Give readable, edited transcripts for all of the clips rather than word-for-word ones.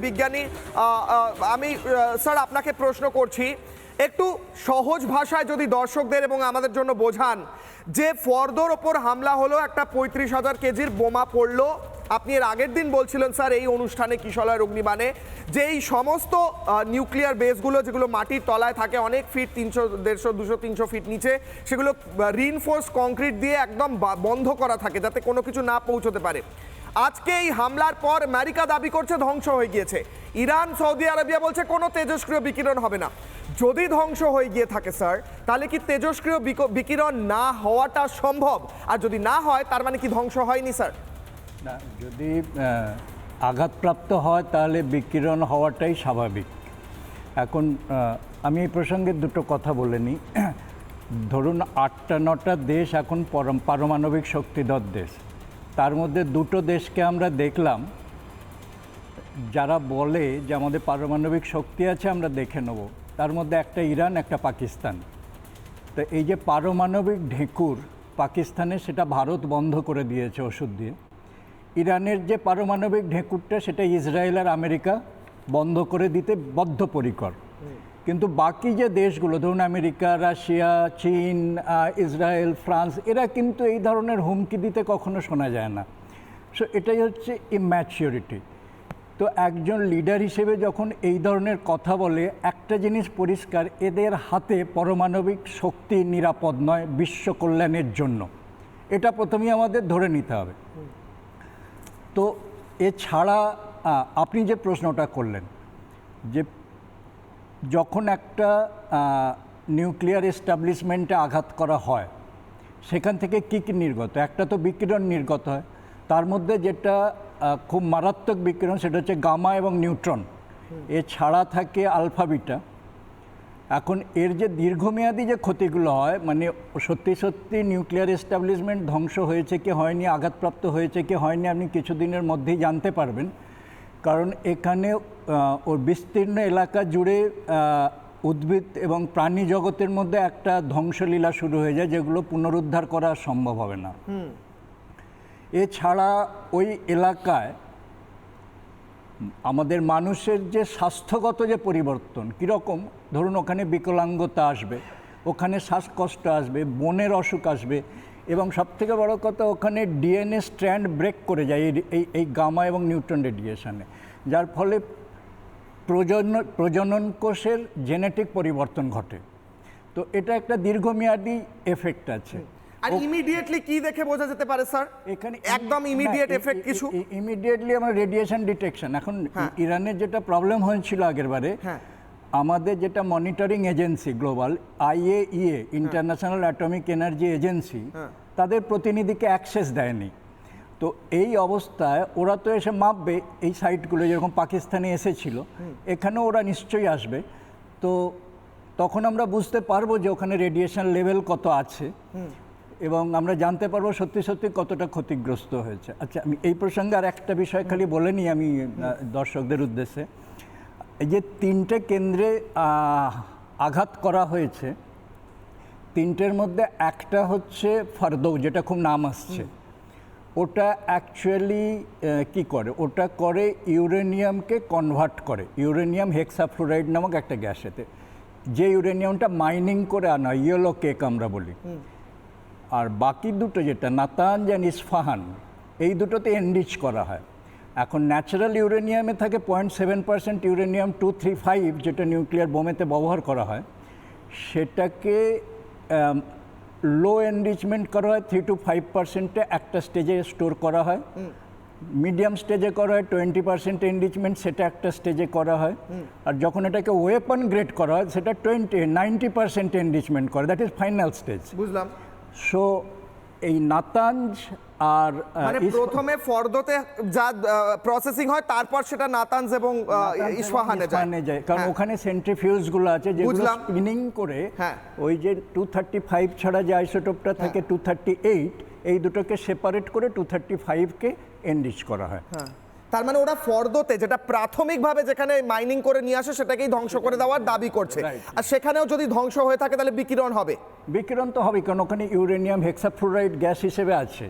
বিজ্ঞানী আমি স্যার আপনাকে প্রশ্ন করছি একটু সহজ ভাষায় যদি দর্শকদের এবং আমাদের জন্য বোঝান যে ফর্দোর ওপর হামলা হলো, একটা 35,000 কেজির বোমা পড়লো। আপনি এর আগের দিন বলছিলেন স্যার এই অনুষ্ঠানে কিশলয় অগ্নিবাণে যে এই সমস্ত নিউক্লিয়ার বেসগুলো যেগুলো মাটির তলায় থাকে অনেক ফিট 300, 150, 200, 300 ফিট নিচে, সেগুলো রিইনফোর্স কংক্রিট দিয়ে একদম বন্ধ করা থাকে যাতে কোনো কিছু না পৌঁছতে পারে। আজকে এই হামলার পর আমেরিকা দাবি করছে ধ্বংস হয়ে গিয়েছে, ইরান সৌদি আরবিয়া বলছে কোনো তেজস্ক্রিয় বিকিরণ হবে না। যদি ধ্বংস হয়ে গিয়ে থাকে স্যার, তাহলে কি তেজস্ক্রিয় বিকিরণ না হওয়াটা সম্ভব? আর যদি না হয় তার মানে কি ধ্বংস হয়নি স্যার? না, যদি আঘাতপ্রাপ্ত হয় তাহলে বিকিরণ হওয়াটাই স্বাভাবিক। এখন আমি এই প্রসঙ্গে দুটো কথা বলে নিই। ধরুন 8-9টা দেশ এখন পারমাণবিক শক্তিধর দেশ, তার মধ্যে দুটো দেশকে আমরা দেখলাম যারা বলে যে আমাদের পারমাণবিক শক্তি আছে আমরা দেখে নেব, তার মধ্যে একটা ইরান, একটা পাকিস্তান। তো এই যে পারমাণবিক ঢেঁকুর পাকিস্তানে, সেটা ভারত বন্ধ করে দিয়েছে ওষুধ দিয়ে। ইরানের যে পারমাণবিক ঢেঁকুরটা সেটা ইসরায়েল আর আমেরিকা বন্ধ করে দিতে বদ্ধপরিকর। কিন্তু বাকি যে দেশগুলো, ধরুন আমেরিকা, রাশিয়া, চীন, ইসরায়েল, ফ্রান্স, এরা কিন্তু এই ধরনের হুমকি দিতে কখনো শোনা যায় না। সো এটাই হচ্ছে ইম্যাচিউরিটি। তো একজন লিডার হিসেবে যখন এই ধরনের কথা বলে, একটা জিনিস পরিষ্কার, এদের হাতে পারমাণবিক শক্তি নিরাপদ নয় বিশ্ব কল্যাণের জন্য। এটা প্রথমেই আমাদের ধরে নিতে হবে। তো এছাড়া আপনি যে প্রশ্নটা করলেন যে যখন একটা নিউক্লিয়ার এস্টাবলিশমেন্টে আঘাত করা হয় সেখান থেকে কী কী নির্গত, একটা তো বিকিরণ নির্গত হয়, তার মধ্যে যেটা খুব মারাত্মক বিকিরণ সেটা হচ্ছে গামা এবং নিউট্রন। এছাড়া থাকে আলফা বিটা। এখন এর যে দীর্ঘমেয়াদী যে ক্ষতিগুলো হয়, মানে সত্যি সত্যি নিউক্লিয়ার এস্টাবলিশমেন্ট ধ্বংস হয়েছে কি হয়নি, আঘাতপ্রাপ্ত হয়েছে কি হয়নি, আপনি কিছুদিনের মধ্যেই জানতে পারবেন। কারণ এখানে ওর বিস্তীর্ণ এলাকা জুড়ে উদ্ভিদ এবং প্রাণী জগতের মধ্যে একটা ধ্বংসলীলা শুরু হয়ে যায়, যেগুলো পুনরুদ্ধার করা সম্ভব হবে না। এছাড়া ওই এলাকায় আমাদের মানুষের যে স্বাস্থ্যগত যে পরিবর্তন কীরকম, ধরুন ওখানে বিকলাঙ্গতা আসবে, ওখানে শ্বাসকষ্ট আসবে, বনের অসুখ আসবে, এবং সবথেকে বড় কথা ওখানে ডিএনএ স্ট্র্যান্ড ব্রেক করে যায় এই গামা এবং নিউট্রন রেডিয়েশনে, যার ফলে প্রজনন কোষের জেনেটিক পরিবর্তন ঘটে। তো এটা একটা দীর্ঘমেয়াদী এফেক্ট আছে। আর ইমিডিয়েটলি কি দেখে বোঝা যেতে পারে স্যার এখানে একদম ইমিডিয়েট এফেক্ট কিছু? ইমিডিয়েটলি আমার রেডিয়েশন ডিটেকশন। এখন ইরানের যেটা প্রবলেম হয়েছিল আগেরবারে, আমাদের যেটা monitoring agency global IAEA, international atomic energy agency, তাদের প্রতিনিধিকে অ্যাক্সেস দেয়নি। তো এই অবস্থায় ওরা তো এসে মাপবে এই সাইটগুলো, যেরকম পাকিস্তানে এসেছিল, এখানেও ওরা নিশ্চয়ই আসবে। তো তখন আমরা বুঝতে পারবো যে ওখানে রেডিয়েশন লেভেল কত আছে, এবং আমরা জানতে পারবো সত্যি সত্যি কতটা ক্ষতিগ্রস্ত হয়েছে। আচ্ছা, আমি এই প্রসঙ্গে আর একটা বিষয় খালি বলে নিই আমি দর্শকদের উদ্দেশ্যে। এই যে 3টে কেন্দ্রে আঘাত করা হয়েছে, 3টের মধ্যে একটা হচ্ছে ফর্দৌ, যেটা খুব নাম আসছে। ওটা অ্যাকচুয়ালি কি করে, ওটা করে ইউরেনিয়ামকে কনভার্ট করে ইউরেনিয়াম হেক্সাফ্লোরাইড নামক একটা গ্যাসেতে, যে ইউরেনিয়ামটা মাইনিং করে আনা, ইয়েলো কেক আমরা বলি। আর বাকি দুটো যেটা নাতানজ অ্যান্ড ইস্পাহান, এই দুটোতে এনরিচ করা হয়। এখন ন্যাচারাল ইউরেনিয়ামে থাকে 0.7% ইউরেনিয়াম 235, যেটা নিউক্লিয়ার বোমেতে ব্যবহার করা হয়। সেটাকে লো এনরিচমেন্ট করা হয় 3 to 5%-এ একটা স্টেজে স্টোর করা হয়। মিডিয়াম স্টেজে করা হয় 20% এনরিচমেন্ট, সেটা একটা স্টেজে করা হয়। আর যখন এটাকে ওয়েপন গ্রেড করা হয় সেটা 90% এনরিচমেন্ট করে, দ্যাট ইজ ফাইনাল স্টেজ। বুঝলাম। সো এই নাতানজ আর মানে প্রথমে ফর্দোতে যা প্রসেসিং হয়, তারপর সেটা নাতানজ এবং ইস্পাহানে যায়, কারণ ওখানে সেন্ট্রিফিউজগুলো আছে যেগুলো স্পিনিং করে ওই যে 235 ছাড়া যে আইসোটোপটা থাকে 238, এই দুটোকে সেপারেট করে 235-কে এনরিচ করা হয়। তার মানে ওরা ফর্দোতে যেটা প্রাথমিকভাবে যেখানে মাইনিং করে নিয়ে আসে সেটাকেই ধ্বংস করে দেওয়ার দাবি করছে। আর সেখানেও যদি ধ্বংস হয়ে থাকে তাহলে বিকিরণ হবে। বিকিরণ তো হবে, কারণ ওখানে ইউরেনিয়াম হেক্সাফ্লোরাইড গ্যাস হিসেবে আছে।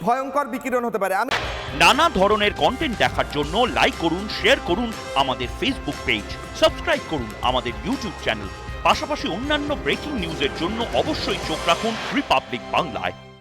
ভয়ঙ্কর বিকিরণ হতে পারে। আমি নানা ধরনের কন্টেন্ট দেখার জন্য লাইক করুন, শেয়ার করুন আমাদের ফেসবুক পেজ, সাবস্ক্রাইব করুন আমাদের ইউটিউব চ্যানেল। পাশাপাশি অন্যান্য ব্রেকিং নিউজের জন্য অবশ্যই চোখ রাখুন রিপাবলিক বাংলায়।